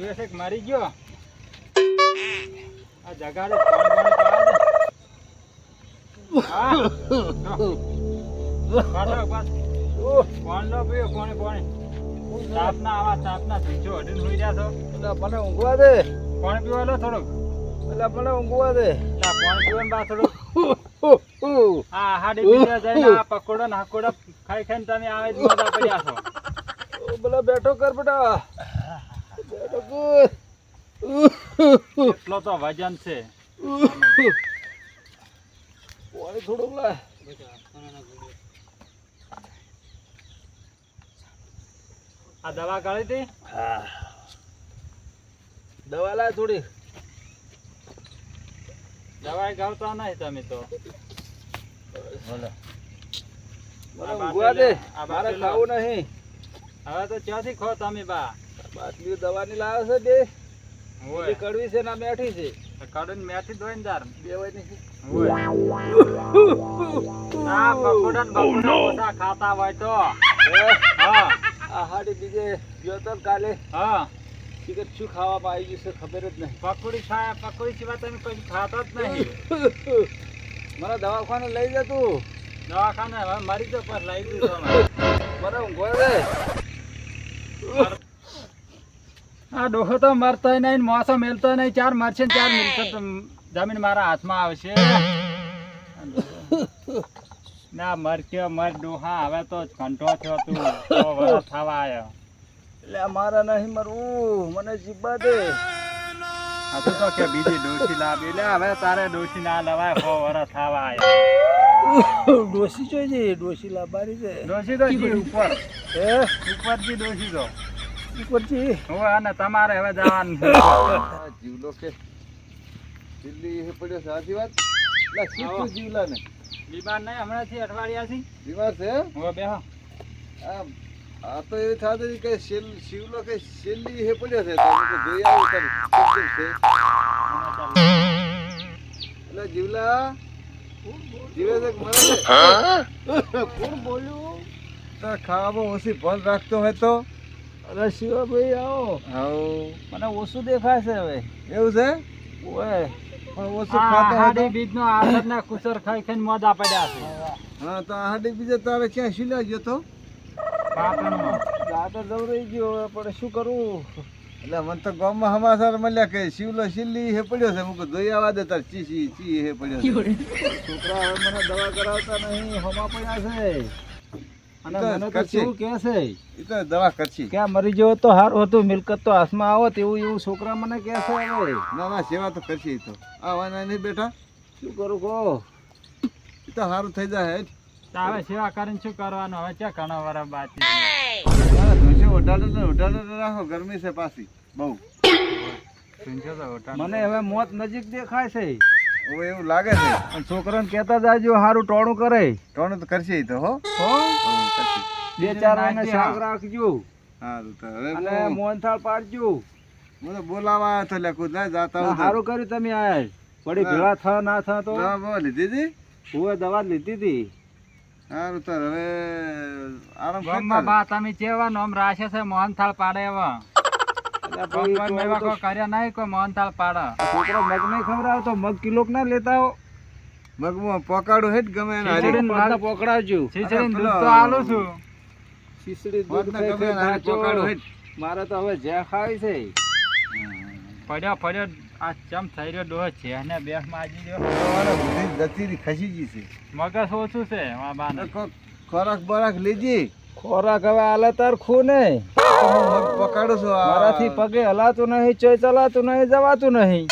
જીવે છે કે મરી ગયો આ જગાડે પાણી પાડે હા પાડો પાડ પાણી પીઓ પાણી તાપના ભીજો અડીને હોઈ રહ્યા છો એટલે મને ઊંઘવા દે. પાણી પીવા લો થોડુંક એટલે મને ઊંઘવા દે. પાણી પીવાનું બા થોડુંક હા હાડી બીજા જઈને આ પકોડો ને હકોડો ખાઈ ખાઈને તમે આવે જ મજા પડ્યા છો બોલા બેઠો કર બેટા બેઠો કર. એટલો તો વજન છે પાણી થોડુંક લાય. આ દવા કાઢી હતી હા દવા લાય થોડી. દવાઈ ગાવતા નહીં તમે તો મને ઊંઘવા દે. મારે ખાવું નહીં. હવે તો ક્યાંથી ખો તમે બા બાટલીઓ દવાની લાવે છે બે. હોય કડવી છે ના મેઠી છે. કાઢીને મેથી ધોઈને દાર બે હોય નહીં. હોય આ પકોડા ને બકોડા ઓછા ખાતા હોય તો હા આ હાડી બીજે ગયો તો કાલે હા ટિકટ શું ખાવામાં આવી ગયું છે ખબર જ નહીં. પકોડી ખાયા પકોડી સિવાય તમે કઈ ખાતા જ નહીં મને દવાખાને લઈ જા તું. દવાખાને હવે મરી તો પણ લઈ દીધો મને ઊંઘવા દે. આ ડોહો તો મરતો નહીં મોસો મેલતો નહીં ચાર મરશે ને ચાર મિલકત જમીન મારા હાથમાં આવશે ના મર ડોહા હવે તો ઘંટો થયો તું 100 વર્ષ થવા આવ્યો એટલે મારા નહીં મરવું. મને જીવવા દે. આ તો કે બીજી ડોસી લાવી લે હવે તારે ડોસી ના લવાય 100 વર્ષ થવા આવ્યો ડોસી જોઈએ છે. ડોસી લાવવાની છે. ડોસી તો જી ઉપર હે ઉપરથી ડોસી તો ઉપરથી હોય અને તમારે હવે જવાનું જીવલો કે દિલ્હી એ પડ્યો છે. સાચી વાત. એટલે શું જીવલા ને બીમાર નહીં હમણાંથી અઠવાડિયાથી બીમાર છે. હવે બેહો આ તો એવું થતું કે શિવલો કે શેલી હે પડ્યો છે તો જોઈ આવું તારી છે. એટલે જીવલા જીવે છે કે મરે છે? કોણ બોલ્યું? તારે ખાવામાં ઓછી ભલ રાખતો હોય તો. અરે શિવાભાઈ આવો. આવો મને ઓછું દેખાય છે હવે. એવું છે ઓય પણ ઓછું ખાતો હોય તો? બીજનો આદરના કુસર ખાઈ ખાઈને મોદા પડ્યા છે હા તો આહાડી બીજે તારે ક્યાં શીલા ગયો તો? પાટણમાં દાદા દવરાઈ ગયો પણ શું કરું. એટલે મને તો ગામમાં સમાચાર મળ્યા કે શિવલો શિલ્લી હે પડ્યો છે. મૂકો ધોઈ આવવા દે તાર ચી હે પડ્યો છે. છોકરા હવે મને દવા કરાવતા નહીં હમા પડ્યા છે. અને મને તો શું કહે છે એ તો દવા કરશી ક્યાં મરી ગયો તો સારું હતું મિલકત તો હાથમાં આવો તેવું એવું છોકરા મને કહે છે. હવે ના સેવા તો કરશી. તો આવવાના નહીં બેઠા શું કરું કહો. એ તો સારું થઈ જાય. હવે સેવા કરીને શું કરવાનું હવે ક્યાં ઘણા વાર બાકી ઉડાડે રાખો. ગરમી છે પાછી બહુ. મને હવે મોત નજીક દેખાય છે. એવું લાગે છે. છોકરાને કહેતા જાજો સારું ટોણું કરે. ટોણું તો કરશે તો હો. બે ચાર વાને શાક રાખજો. સારું તો હવે અને મોહનથાળ પાડજો. મને બોલાવા આવ્યો તો લે કુદા જાતા સારું કર્યું તમે આયા. પડી ભેળા થા ના થા તો દવા લીધી હતી. હું દવા લીધી હતી. સારું તો હવે આરામ ગામમાં બા તમે ચેવાનો આમ રાશે છે મોહનથાળ પાડે એવા કર્યા નહીં કોઈ મોહનથાળ પાડે. છોકરો મગ નહીં ખવડાવતો મગ કિલો ના લેતા હો. મગમાં પકાડું હેઠ ગમે પકડાવજો. દૂધ તો આલું છું મારે તો હવે જ્યાં ખાવી છે. પડ્યો આ ચમ થઈ રહ્યો ડોહ છે ને બેસ માજી રહ્યો જતી ખસી ગઈ છે. મગજ ઓછું છે ખોરાક બરાક લીધી. ખોરાક હવે આલે તાર ખું ને પકાડું છું. મારાથી પગે હલાતું નહીં ચોય ચલાતું નહીં જવાતું નહીં.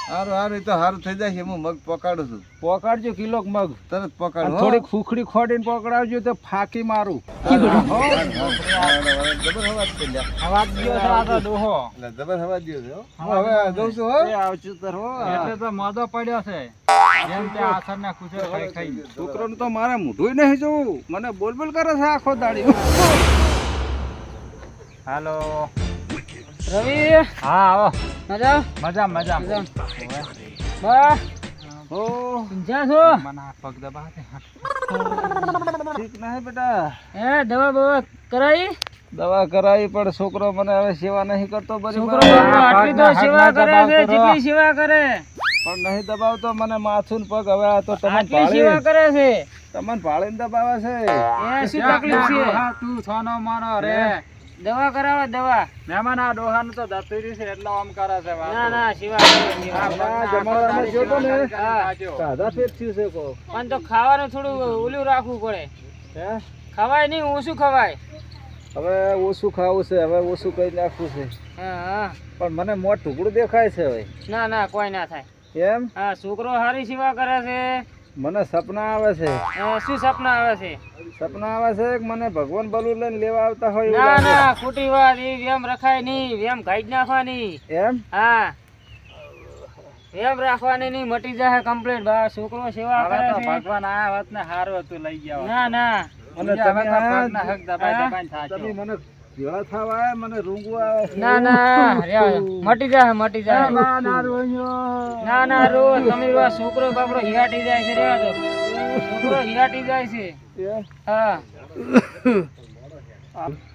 સારું સારું તો સારું થઈ જાય છે. હું મગ પકાડું છું. પકાડજો કિલો મગ તરત પકાડો. થોડીક ફૂખડી ખોડીને પકડાવજો તો ફાકી મારું. જબર હવા અવાજ ગયો ડોહો જબર હવા દો છો. હવે જઉં છું હો. આવશું તર હો. એટલે તો મોદો પડ્યો છે જેમ તે આસરના કુચર ખાઈ ખાઈ. છોકરાનું તો મારે મોઢું નહીં જોવું. મને બોલ બોલ કરે છે આખો દાડી. હાલો રવિ. હા આવો. મજા મજા બા હો જ્યાં છો મને પગ દબા ઠીક નહીં બેટા. હે દવા બવા કરાઈ. દવા કરાવી પણ છોકરો મને હવે સેવા નહીં કરતો બધી છોકરો બાપુ આટલી તો સેવા કરે છે, જેટલી સેવા કરે પણ નહીં દબાવતો મને માથું ને પગ હવે આ તો તમને આટલી સેવા કરે છે તમને ભાળીને દબાવે છે. એ શું તકલીફ છે? ડોહા તું છોનો માનો રે દવા કરાવો દવા. મહેમાન આ ડોહાનું તો જતું રહ્યું છે એટલે આમ કરે છે વાત. ના ના સેવા કરે, સેવા કરે. આ જમાડામાં જોતો ને હા. સાદા પેટ થયું છે કો પણ તો ખાવાનું થોડું ઓલું રાખવું પડે. હે ખવાય નહીં, ઓછું ખવાય. હવે ઓછું ખાવું છે, હવે ઓછું કઈ નાખવું છે. હા હા. પણ મને મોટ ટુકડું દેખાય છે હવે. ના ના કોઈ ના થાય. એમ હા, છોકરો સારી સેવા કરે છે. મને સપના આવે છે. શું સપના આવે છે? સપના આવે છે કે મને ભગવાન બલું લઈને લેવા આવતા હોય એવું ના લાગે. ના, ખોટી વાત. એ વેમ રખાય નહીં, વેમ ગાઈ જ નાખવાની. એમ હા, વેમ રાખવાની નહીં, મટી જાય કમ્પ્લીટ. બસ છોકરો સેવા હવે કરે તો છે. ભગવાન આ વાત ને હારું હતું લઈ ગયા હોત. ના ના. અને બીજા તમે હવે તો પગના આ- હક દબાઈ હા? દબાઈને થાચો. તમે મને ભેળા થવા આવે, મને રૂંગવા આવે છે. ના ના, રહ્યા. મટી જાય, મટી જાય. ના, ના, રોયો. ના ના, રો તમે રો. છોકરો બાપડો હિરાટી જાય છે. રહેવા દો. છોકરો હિરાટી જાય છે. એમ? હા.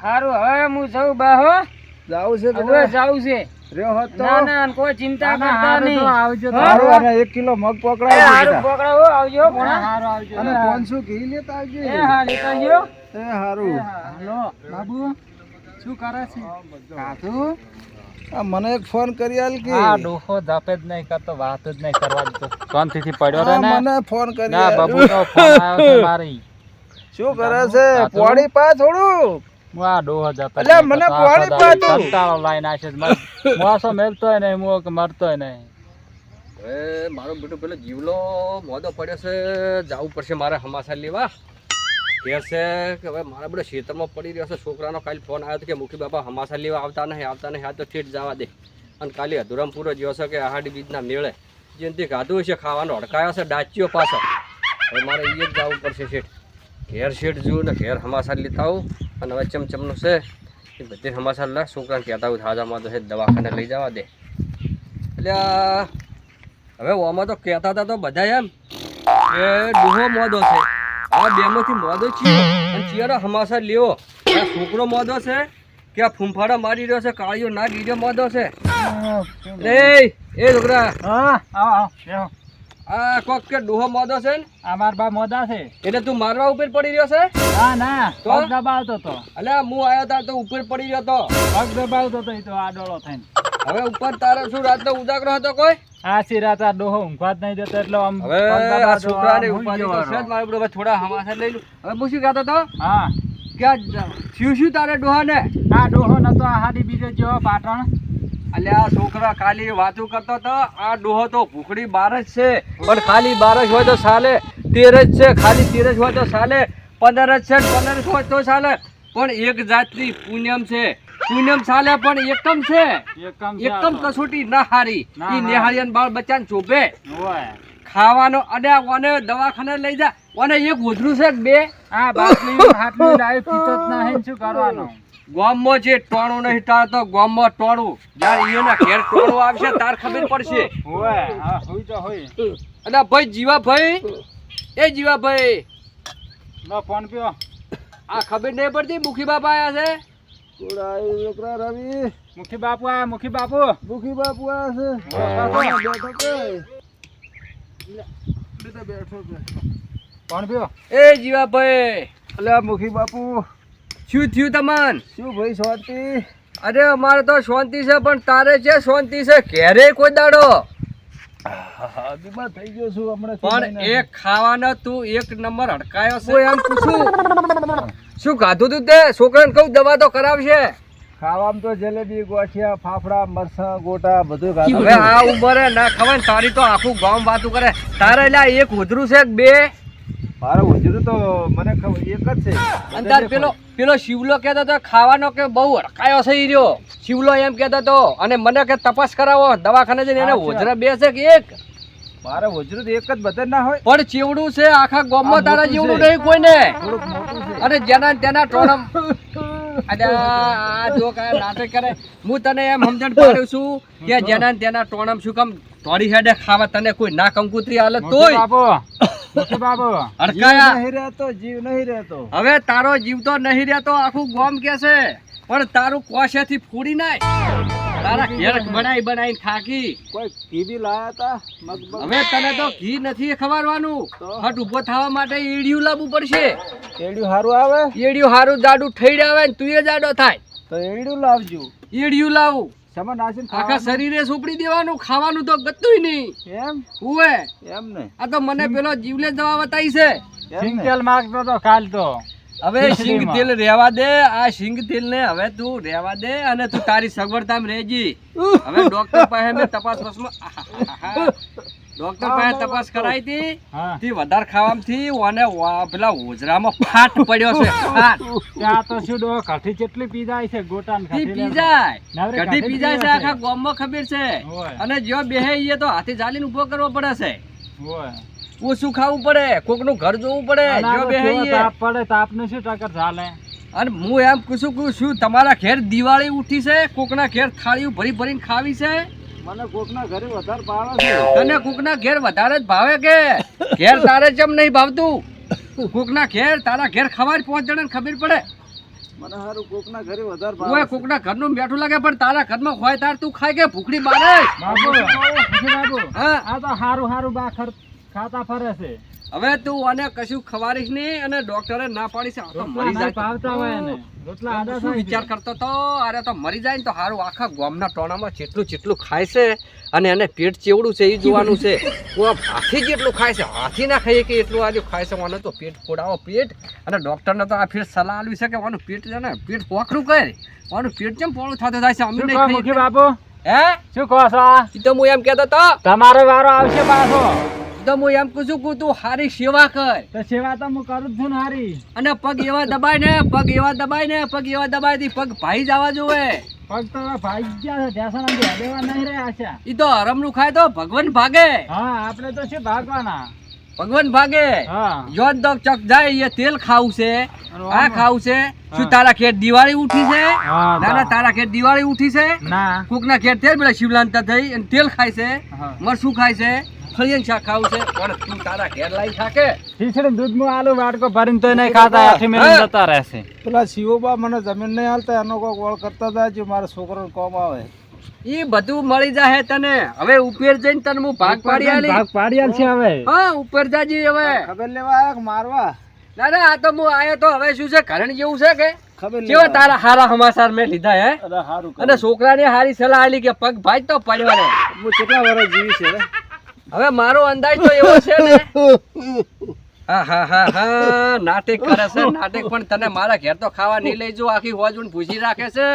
સારું, હવે હું જઉં બા હો. જાવું છે હવે બધા? જાઉં છે. રહ્યો હોત તો ના ના, કોઈ ચિંતા ના, ના, કરતા હારું તો નહીં. આવજો તો. હા? હારું, અને 1 કિલો મગ એ પકડાવજો હારું બેટા. પકડાવો, આવજો ભણા. હારું આવજો. અને 500 ઘી લેતા આવજો. એ હા, લેતા આવજો. એ હારું. હાલો બાબુ શું કરે છે? કાધું? આ મને એક ફોન કરી આલ કે આ ડોહો જાપે જ નહીં કરતો, વાત જ નહીં કરવા દેતો. શાંતિથી પડ્યો રહે આ ને. મને ફોન કરી ના આલ. બાબુ તો ફોન આવ્યો છે મારી. શું કરે છે? પોણી પા થોડું. હું આ ડોહો જાપે જ અલ્યા, નહીં મને કરતો. પાણી આખો દાડો પાતું. કંટાળો લાઈને આવશે જ. મોસો મેલતોય નહીં, મું કે મરતોય નહીં. હવે મારો બેટો પેલો જીવલો મોદો પડ્યો છે, જવું પડશે મારે હમાસા લેવા. કહે છે કે હવે મારા બધો ખેતરમાં પડી રહ્યો છે. છોકરાનો કાલે ફોન આવ્યો હતો કે મુખી બાપા હમાસા લેવા આવતા નહીં, આ તો ઠેઠ જવા દે. અને કાલે અધુરામ પૂરો જ્યો છે કે આહાડી બીજના મેળે જેનથી ખાધું છે, ખાવાનો અડકાયો છે ડાચ્યો પાછો. હવે મારે એ જ જવું પડશે શેઠ. ઘેર શેઠ જોઉં ને ઘેર હમાસા લેતા આવું. અને હવે ચમચમનું છે એ બધે હમાસા લા છોકરાને કહેતા આવું થાજામાં તો છે દવાખાને લઈ જવા દે. એટલે હવે ઓમાં તો કહેતા હતા તો બધા એમ કે ડૂહો મોદો છે. આ બેમાંથી મોદો છે અને ચિયારો હમાસા લેવો. આ છોકરો મોદો છે કે આ ફૂંફાડા મારી રહ્યો છે, કાળીઓ ના ગીર્યો મોદો છે. એ છોકરા, હા આવો આવો બેહો. આ કોક કે ડૂહો મોદો છે ને આ મારા બા મોદા છે. એટલે તું મારવા ઉપર પડી રહ્યો છે? ના ના, તો? પગ દબાવતો તો. અલ્યા હું આવ્યો તા તો ઉપર પડી રહ્યો તો. પગ દબાવતો તો એ તો આડોળો થઈને. હવે ઉપર તારે શું રાતનો ઉજાગરો હતો કોઈ? આછી રાત આ ડોહો ઊંઘવા જ નહીં દેતો એટલે આમ હવે પગ આ દબાવતો, છોકરાને આમ ઉપાધિ ઊંઘી તો છે જ જવાનો. મારે બધું. હવે થોડા હમાસા લઈ લઉં. હવે હું શું કહેતો હતો હા, કે આ થયું તારે ડોહાને? આ ડોહો નતો આ હાડી બીજે જેવો પાટણ. અલ્યા આ છોકરા ખાલી વાતું કરતો હતો. આ ડોહો તો ભૂખડી 12 જ છે, પણ ખાલી 12 જ હોય તો ચાલે. 13 જ છે, ખાલી 13 જ હોય તો ચાલે. 15 જ છે, 15 હોય તો ચાલે. પણ એક જાતની પૂનમ છે. પૂનમ ચાલે પણ એકમ છે. એકમ છે આ એકમ તો. કસોટી ના હારી. ના ઈ હારી. નેહાળિયાના બાળ બચ્ચાને ચોપે હોય. ખાવાનો. અને ઓને દવાખાને લઈ જા. ઓને એક ઉધરું છે કે બે? આ બાટલી હાટલી લાવી પીતો જ નહીં, શું કરવાનું? ગામમાં જે ટોણું નહીં તારતો, ગામમાં ટોણું. જ્યારે એના ઘેર ટોણું આવશે તાર ખબર પડશે. હોય, હા હોય તો હોય. અને ભાઈ જીવાભાઈ, એ જીવાભાઈ, લો ફોન પીઓ. આ ખબર નહીં પડતી મુખી બાપા આયા છે? કોડાઈ છોકરા રવિ, મુખી બાપુ આ મુખી બાપુ. ભૂખી બાપુ આવે છે. હા. બેઠો કે? બેઠો કે? ફોન પીઓ. એ જીવાભાઈ, અલ્યા મુખી બાપુ, શું થયું તમન? શું ભાઈ શાંતિ? અરે અમારે તો શાંતિ છે, પણ તારે છે શાંતિ છે? ઘેરે કોઈ દાડો બીમાર થઈ ગયો છું હમણાં. પણ એક ખાવાનો તું એક નંબર હડકાયો છે. એમ પૂછું શું ખાધું તું તે? છોકરાને કહું દવા તો કરાવશે. ખાવામાં તો જલેબી, ગોઠિયા, ફાફડા, મરચાં, ગોટા બધું ખાધું. હવે આ ઉંમરે ના ખવાય ને તારી તો આખું ગામ વાતું કરે. તારે એટલે એક ઉધરું છે કે બે? મારે ઉજરું તો મને ખબર એક જ છે. અને તાર પેલો શિવલો કહેતો હતો ખાવાનો કે બહુ હડકાયો છે ઈ રહ્યો. શિવલો એમ કહેતો હતો. અને મને કે તપાસ કરાવો દવાખાને જઈને. એને ઓજરા બે છે કે એક? મારે ઉજરું તો એક જ બધા ના હોય. પણ ચેવડું છે આખા ગામમાં આ તારા મોટું જેવડું છે. નહીં કોઈને. થોડુંક મોટું છે. અને જેના તેના ટોણમ અને આ જો કાંઈ નાટક કરે. હું તને એમ સમજણ પાડું છું કે જેના તેના ટોણમ શું કામ થોડી હેડે ખાવા તને કોઈ ના કંકુતરી હાલે મુખી તોય બાપુ મુખી બાબુ અડકાયા જીવ નહીં રહેતો હવે તારો જીવ તો નહીં રહેતો આખું ગામ કે છે પણ તારું કોશેથી ફૂડી નાય તારા ઘેર બનાવીને ખાકી કોઈ ઘી બી લાયા તા મગબગ હવે તને તો ઘી નથી ખવારવાનું તો? હટ ઉભો થવા માટે એડિયું લાવવું પડશે એડિયું હારું આવે એડિયું હારું જાડું થઈ આવે ને તું એ જાડો થાય તો એડિયું લાવજો એડિયું લાવું સમા નાસીને આખા ખાવાનું. શરીરે સોપડી દેવાનું ખાવાનું તો ગતુંય નહીં એમ ઉવે એમ ને આ તો મને પેલો જીવલે દવા બતાવી છે એમ ને સિંગલ માગતો તો કાલ તો હવે સિંગ તેલ રેવા દે આ સિંગ તેલ ને હવે તું રેવા દે અને તું તારી સગવડતામાં રહેજી હવે ડોક્ટર પાસે મેં તપાસ ડોક્ટર પાસે તપાસ કરાઈ હતી હા થી વધારે ખાવામાંથી ઓને પેલા ઓજરામાં ફાટ પડ્યો છે ફાટ ત્યાં તો શું ડો કાઠી કેટલી પી જાય છે ગોટાન ઈ ખાટી પી જાય નવરે કઢી કાઢી પી જાય છે પીવા આખા ગામમાં ખબર છે હોય. અને જો બેહે ઈએ તો હાથે ચાલીને ઉભો કરવો પડે છે હોય ઓછું ખાવું પડે કોકનું ઘર જોવું પડે અને જો આ બેહે કેવો ઈએ તાપ પડે તાપનું શું ટક્કર ચાલે અને હું એમ પૂછું છું તમારા ઘેર દિવાળી ઉઠી છે કોકના ઘેર થાળીઓ ભરી ભરીને ખાવી છે મને કોકના ઘરે વધારે ભાવે છે તને કોકના ઘેર વધારે જ ભાવે કે ઘેર તારે જેમ નહીં ભાવતું કોકના ઘેર તારા ઘેર ખવાય 5 જણાને ખબર પડે મને હારું કોકના ઘરે વધારે ઓય ભાવે કોકના ઘરનું બેઠું લાગે પણ તારા ઘરમાં હોય તાર તું ખાય કે ભૂખડી બારે બાબુ મુખી બાબુ હા આ તો હારું બાખર ખાતા ફરે છે હવે તું આને કશું ખવારીશ નહીં અને ડોક્ટરે ના પાડી છે આ તો રોટલા મરી ના જાય ભાવતા હોય એને રોટલા આડા શું થાય વિચાર કરતો તો અરે તો મરી જાય ને તો હારું આખા ગામના ટોણામાં જેટલું ખાય છે અને એને પેટ ચેવડું છે એ જોવાનું છે હાથી જેટલું ખાય છે હાથી ના ખાઈએ કે એટલું આજે ખાય છે મને તો પેટ ફોડાવો પેટ અને ડોક્ટરને તો આ ફેર સલાહ આલવી છે કે આનું પેટ છે ને પેટ પોખરું કરે આનું પેટ કેમ પોળું થતું થાય છે અમે શું નહીં કહો ખાઈએ મુખી બાબુ હે શું કહો છો આ? ઈ તો હું એમ કહેતો તો તમારો વારો આવશે પાછો ઈ તો હું એમ કહું છું કે તું હારી સેવા કર તો સેવા તો હું કરું જ છું ને હારી અને પગ એવા દબાય ને પગ એવા દબાયથી પગ ભાઈ જવા જોવે પગ તો હવે ભાઈ જ ગયા છે ત્યાં સુધી હદેવા નહીં રહ્યા છે ઈ તો હરમનું ખાય તો ભગવાન ભાગે હા આપણે તો શું ભાગવાના ભગવાન ભાગે હા યોદ દોગ ચક જાય એ તેલ ખાવું છે અને આ ખાવું છે શું તારા ઘેર દિવાળી ઉઠી છે હા, ના ના તારા ઘેર દિવાળી ઉઠી છે ના કોકના ઘેર તેલ પેલા શિવલાંતા થઈ અને તેલ ખાય છે હા. મરસું ખાય છે ફળિયાનું શાક ખાવું છે પણ તું તારા ઘેર લાવી થાકે ખીચડી દૂધમાં આલુ વાટકો ભરીને તો નહીં ખાતા આઠી હા. મિનિટ જતા રહેશે પેલા શિવબા મને જમીન નહીં હાલતા એનો કોઈ વળ કરતા હતા જે મારા છોકરાને કોમ આવે ઈ બધું મળી જાય તને હવે ઉપર જઈને તને હું ભાગ પાડી આલી ભાગ પાડી આલશે હવે હા ઉપર જાજી હવે ખબર લેવા આવ્યા કે મારવા ના ના આ તો હું આયો તો હવે શું છે કારણ જેવું છે કે ખબર કેવા તારા હારા સમાચાર મેં લીધા હે અરે હારું અને છોકરાને હારી સલાહ આલી કે પગ ભાઈ તો પડ્યો ને હું કેટલા વર્ષ જીવી છે હવે મારો અંદાજ તો એવો છે ને હા નાટક કરે છે નાટક પણ તને મારા ઘેર તો ખાવા નહીં લઈ જો આખી હોજુન પૂછી રાખે છે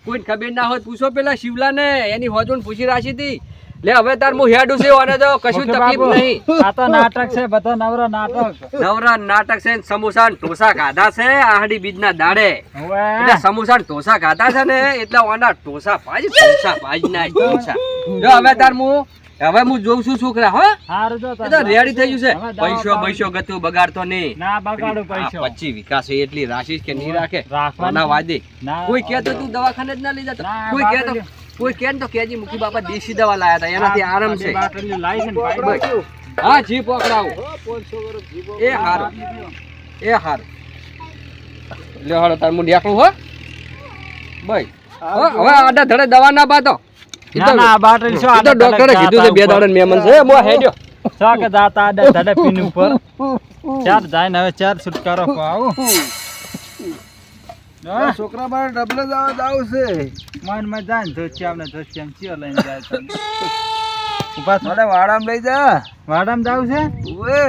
કોઈ ખબર ના હોય પૂછો પેલા શિવલા ને એની હોજુન પૂછી રાખી હતી લે હવે તાર હું હેડું છે અને તો કશું મુખી તકલીફ બાબુ, નહીં આ તો નાટક છે બધા નવરા નાટક નવરા નાટક છે ને સમોસા ને ઢોસા ખાધા છે આહડી બીજના દાડે હવે એટલે સમોસા ને ઢોસા ખાધા છે ને એટલે ઓના ઢોસા ભાજ ના ઢોસા જો હવે તાર હું જોઉં છું છોકરા હો હારું જો એ તો રેડી થઈ ગયું છે હવે દવા પૈસો ગતું બગાડતો નહીં ના બગાડું પૈસો 25 વિકાસ છે એટલી રાશિ કે નહીં રાખે રાખવાની ના વાદે ના કોઈ કહે તો તું દવાખાને જ ના લઈ જતો ના, કોઈ કહે તો કોઈ કહે ને તો કેજી મુખી બાપા દેશી દવા લાયા હતા એનાથી આરામ છે બાટલી લાવી છે ને ભાઈ. હા જી પકડાવું 500 વર્ષ જીવો એ હારું લે હાલો તાર હું નેકળું હો ભાઈ હવે આડા ધડે દવા ના બાતો ના ના આ બાટલી શું આડે ડોક્ટરે ધડે કીધું છે બે જાતા દાડા મહેમાન છે મો હેડ્યો શા કે જાતા આડે ધડે પીને ઉપર ચાર જાય ને હવે ચાર છુટકારો પાવું મારા છોકરા મારે ડબલે જાવ છે મન માં જાય ને ધોચિયામ ચિયો લઈને જાય છે ઉભા મને વાડામાં લઈ જા વાડામાં જાવ છે ઉવે